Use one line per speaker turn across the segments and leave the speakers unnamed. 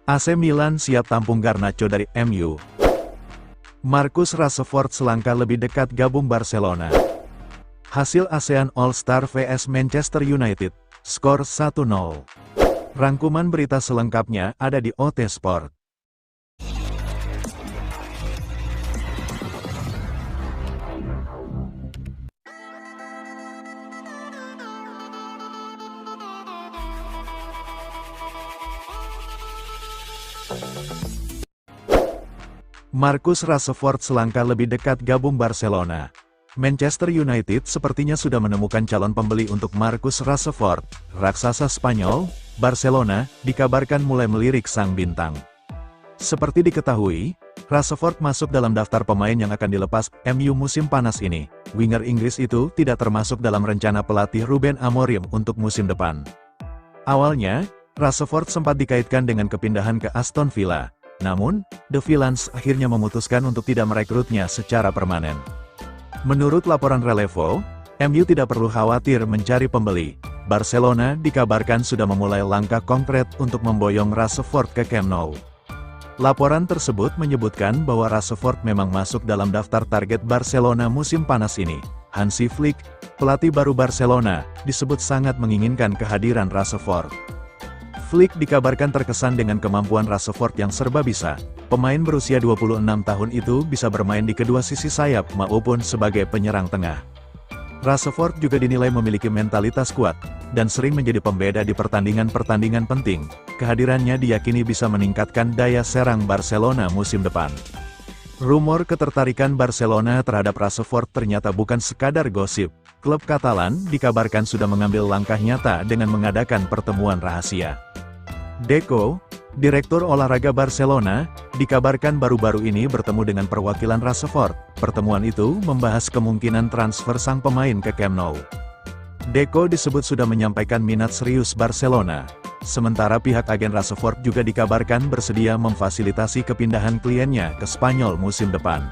AC Milan siap tampung Garnacho dari MU. Marcus Rashford selangkah lebih dekat gabung Barcelona. Hasil ASEAN All-Star vs Manchester United, skor 1-0. Rangkuman berita selengkapnya ada di OT Sport. Marcus Rashford selangkah lebih dekat gabung Barcelona. Manchester United sepertinya sudah menemukan calon pembeli untuk Marcus Rashford. Raksasa Spanyol, Barcelona, dikabarkan mulai melirik sang bintang. Seperti diketahui, Rashford masuk dalam daftar pemain yang akan dilepas MU musim panas ini. Winger Inggris itu tidak termasuk dalam rencana pelatih Ruben Amorim untuk musim depan. Awalnya, Rashford sempat dikaitkan dengan kepindahan ke Aston Villa. Namun, The Villains akhirnya memutuskan untuk tidak merekrutnya secara permanen. Menurut laporan Relevo, MU tidak perlu khawatir mencari pembeli. Barcelona dikabarkan sudah memulai langkah konkret untuk memboyong Rashford ke Camp Nou. Laporan tersebut menyebutkan bahwa Rashford memang masuk dalam daftar target Barcelona musim panas ini. Hansi Flick, pelatih baru Barcelona, disebut sangat menginginkan kehadiran Rashford. Flick dikabarkan terkesan dengan kemampuan Rashford yang serba bisa. Pemain berusia 26 tahun itu bisa bermain di kedua sisi sayap maupun sebagai penyerang tengah. Rashford juga dinilai memiliki mentalitas kuat, dan sering menjadi pembeda di pertandingan-pertandingan penting. Kehadirannya diyakini bisa meningkatkan daya serang Barcelona musim depan. Rumor ketertarikan Barcelona terhadap Rashford ternyata bukan sekadar gosip. Klub Katalan dikabarkan sudah mengambil langkah nyata dengan mengadakan pertemuan rahasia. Deco, direktur olahraga Barcelona, dikabarkan baru-baru ini bertemu dengan perwakilan Rashford. Pertemuan itu membahas kemungkinan transfer sang pemain ke Camp Nou. Deco disebut sudah menyampaikan minat serius Barcelona. Sementara pihak agen Rashford juga dikabarkan bersedia memfasilitasi kepindahan kliennya ke Spanyol musim depan.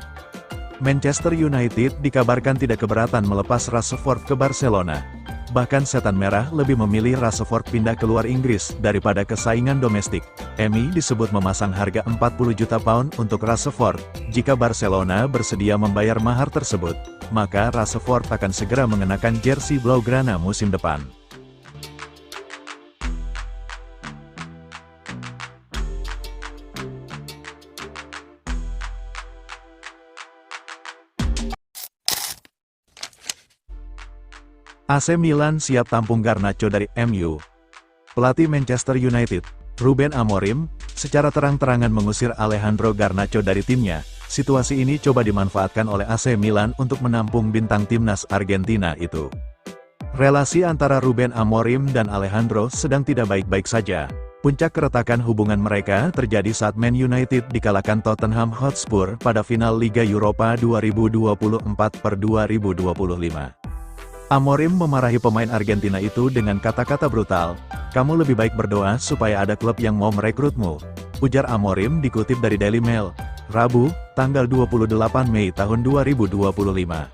Manchester United dikabarkan tidak keberatan melepas Rashford ke Barcelona. Bahkan Setan Merah lebih memilih Rashford pindah keluar Inggris daripada ke saingan domestik. MU disebut memasang harga 40 juta pound untuk Rashford. Jika Barcelona bersedia membayar mahar tersebut, maka Rashford akan segera mengenakan jersey Blaugrana musim depan. AC Milan siap tampung Garnacho dari MU. Pelatih Manchester United, Ruben Amorim, secara terang-terangan mengusir Alejandro Garnacho dari timnya. Situasi ini coba dimanfaatkan oleh AC Milan untuk menampung bintang timnas Argentina itu. Relasi antara Ruben Amorim dan Alejandro sedang tidak baik-baik saja. Puncak keretakan hubungan mereka terjadi saat Man United dikalahkan Tottenham Hotspur pada final Liga Eropa 2024/2025. Amorim memarahi pemain Argentina itu dengan kata-kata brutal, "Kamu lebih baik berdoa supaya ada klub yang mau merekrutmu," ujar Amorim dikutip dari Daily Mail, Rabu, tanggal 28 Mei tahun 2025.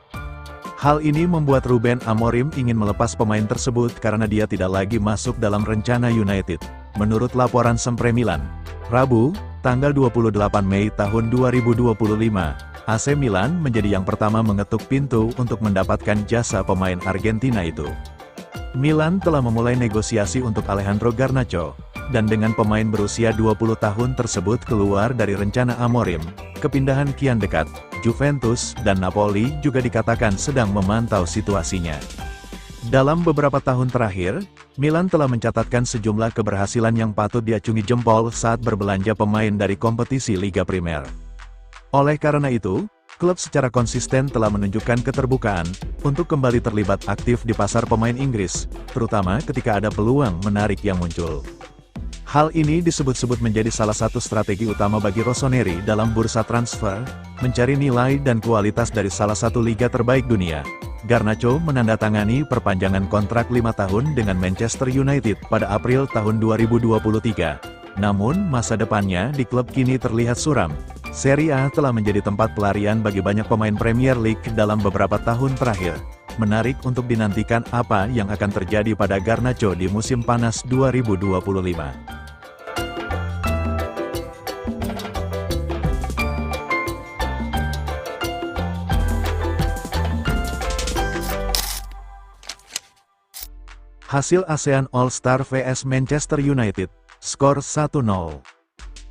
Hal ini membuat Ruben Amorim ingin melepas pemain tersebut karena dia tidak lagi masuk dalam rencana United. Menurut laporan Sempre Milan, Rabu, tanggal 28 Mei tahun 2025, AC Milan menjadi yang pertama mengetuk pintu untuk mendapatkan jasa pemain Argentina itu. Milan telah memulai negosiasi untuk Alejandro Garnacho, dan dengan pemain berusia 20 tahun tersebut keluar dari rencana Amorim, kepindahan kian dekat. Juventus dan Napoli juga dikatakan sedang memantau situasinya. Dalam beberapa tahun terakhir, Milan telah mencatatkan sejumlah keberhasilan yang patut diacungi jempol saat berbelanja pemain dari kompetisi Liga Primer. Oleh karena itu, klub secara konsisten telah menunjukkan keterbukaan untuk kembali terlibat aktif di pasar pemain Inggris, terutama ketika ada peluang menarik yang muncul. Hal ini disebut-sebut menjadi salah satu strategi utama bagi Rossoneri dalam bursa transfer, mencari nilai dan kualitas dari salah satu liga terbaik dunia. Garnacho menandatangani perpanjangan kontrak 5 tahun dengan Manchester United pada April tahun 2023. Namun, masa depannya di klub kini terlihat suram. Serie A telah menjadi tempat pelarian bagi banyak pemain Premier League dalam beberapa tahun terakhir. Menarik untuk dinantikan apa yang akan terjadi pada Garnacho di musim panas 2025. Hasil ASEAN All-Star vs Manchester United, skor 1-0.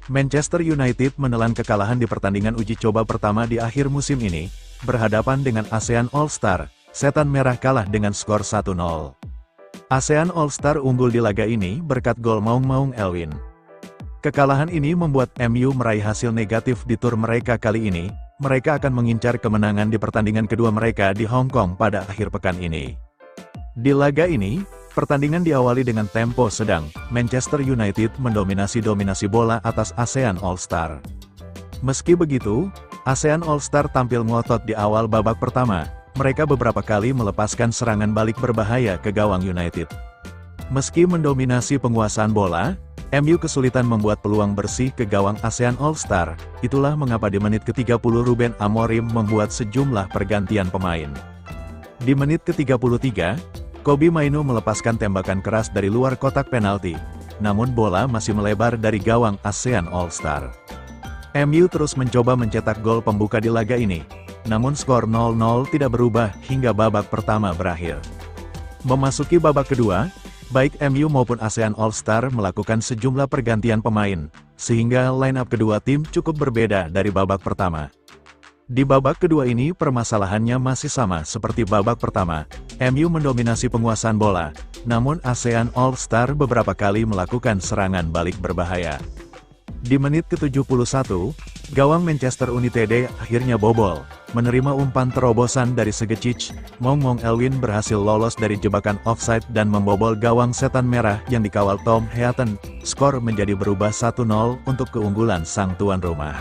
Manchester United menelan kekalahan di pertandingan uji coba pertama di akhir musim ini, berhadapan dengan ASEAN All-Star, Setan Merah kalah dengan skor 1-0. ASEAN All-Star unggul di laga ini berkat gol Maung Maung Elwin. Kekalahan ini membuat MU meraih hasil negatif di tur mereka kali ini. Mereka akan mengincar kemenangan di pertandingan kedua mereka di Hong Kong pada akhir pekan ini. Di laga ini, pertandingan diawali dengan tempo sedang. Manchester United mendominasi bola atas ASEAN All-Star. Meski begitu, ASEAN All-Star tampil ngotot di awal babak pertama. Mereka beberapa kali melepaskan serangan balik berbahaya ke gawang United. Meski mendominasi penguasaan bola, MU kesulitan membuat peluang bersih ke gawang ASEAN All-Star. Itulah mengapa di menit ke-30 Ruben Amorim membuat sejumlah pergantian pemain. Di menit ke-33, Kobbie Mainoo melepaskan tembakan keras dari luar kotak penalti, namun bola masih melebar dari gawang ASEAN All-Star. MU terus mencoba mencetak gol pembuka di laga ini, namun skor 0-0 tidak berubah hingga babak pertama berakhir. Memasuki babak kedua, baik MU maupun ASEAN All-Star melakukan sejumlah pergantian pemain, sehingga line-up kedua tim cukup berbeda dari babak pertama. Di babak kedua ini permasalahannya masih sama seperti babak pertama. MU mendominasi penguasaan bola, namun ASEAN All-Star beberapa kali melakukan serangan balik berbahaya. Di menit ke-71, gawang Manchester United akhirnya bobol. Menerima umpan terobosan dari Segecic, Maung Maung Elwin berhasil lolos dari jebakan offside dan membobol gawang Setan Merah yang dikawal Tom Heaton. Skor menjadi berubah 1-0 untuk keunggulan sang tuan rumah.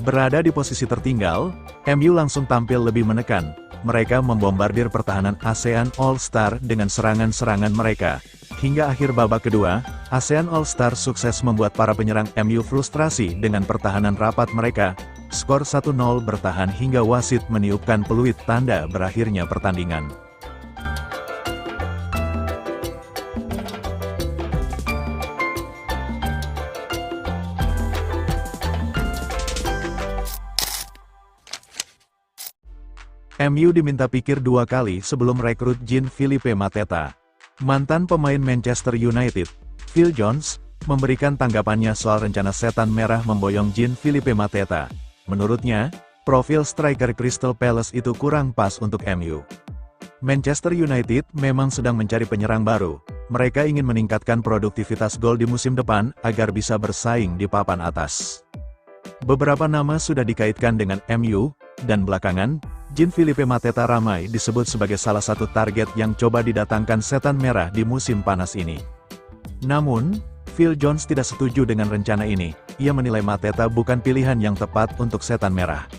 Berada di posisi tertinggal, MU langsung tampil lebih menekan. Mereka membombardir pertahanan ASEAN All-Star dengan serangan-serangan mereka. Hingga akhir babak kedua, ASEAN All-Star sukses membuat para penyerang MU frustrasi dengan pertahanan rapat mereka. Skor 1-0 bertahan hingga wasit meniupkan peluit tanda berakhirnya pertandingan. MU diminta pikir dua kali sebelum rekrut Jean-Philippe Mateta. Mantan pemain Manchester United, Phil Jones, memberikan tanggapannya soal rencana Setan Merah memboyong Jean-Philippe Mateta. Menurutnya, profil striker Crystal Palace itu kurang pas untuk MU. Manchester United memang sedang mencari penyerang baru. Mereka ingin meningkatkan produktivitas gol di musim depan agar bisa bersaing di papan atas. Beberapa nama sudah dikaitkan dengan MU, dan belakangan, Jean-Philippe Mateta ramai disebut sebagai salah satu target yang coba didatangkan Setan Merah di musim panas ini. Namun, Phil Jones tidak setuju dengan rencana ini. Ia menilai Mateta bukan pilihan yang tepat untuk Setan Merah.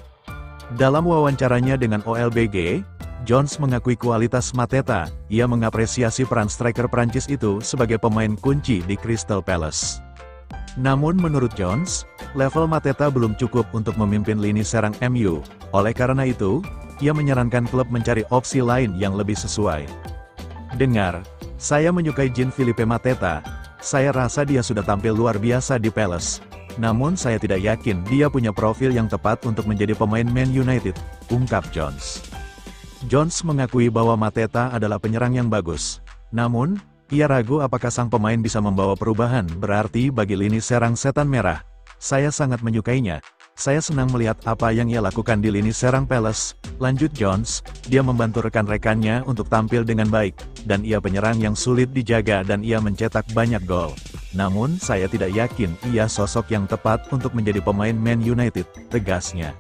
Dalam wawancaranya dengan OLBG, Jones mengakui kualitas Mateta. Ia mengapresiasi peran striker Prancis itu sebagai pemain kunci di Crystal Palace. Namun menurut Jones, level Mateta belum cukup untuk memimpin lini serang MU. Oleh karena itu, ia menyarankan klub mencari opsi lain yang lebih sesuai. Dengar, saya menyukai Jean-Philippe Mateta. Saya rasa dia sudah tampil luar biasa di Palace. Namun saya tidak yakin dia punya profil yang tepat untuk menjadi pemain Man United, ungkap Jones. Jones mengakui bahwa Mateta adalah penyerang yang bagus. Namun, ia ragu apakah sang pemain bisa membawa perubahan berarti bagi lini serang Setan Merah. Saya sangat menyukainya. Saya senang melihat apa yang ia lakukan di lini serang Palace. Lanjut Jones, dia membantu rekan-rekannya untuk tampil dengan baik, dan ia penyerang yang sulit dijaga dan ia mencetak banyak gol. Namun saya tidak yakin ia sosok yang tepat untuk menjadi pemain Man United, tegasnya.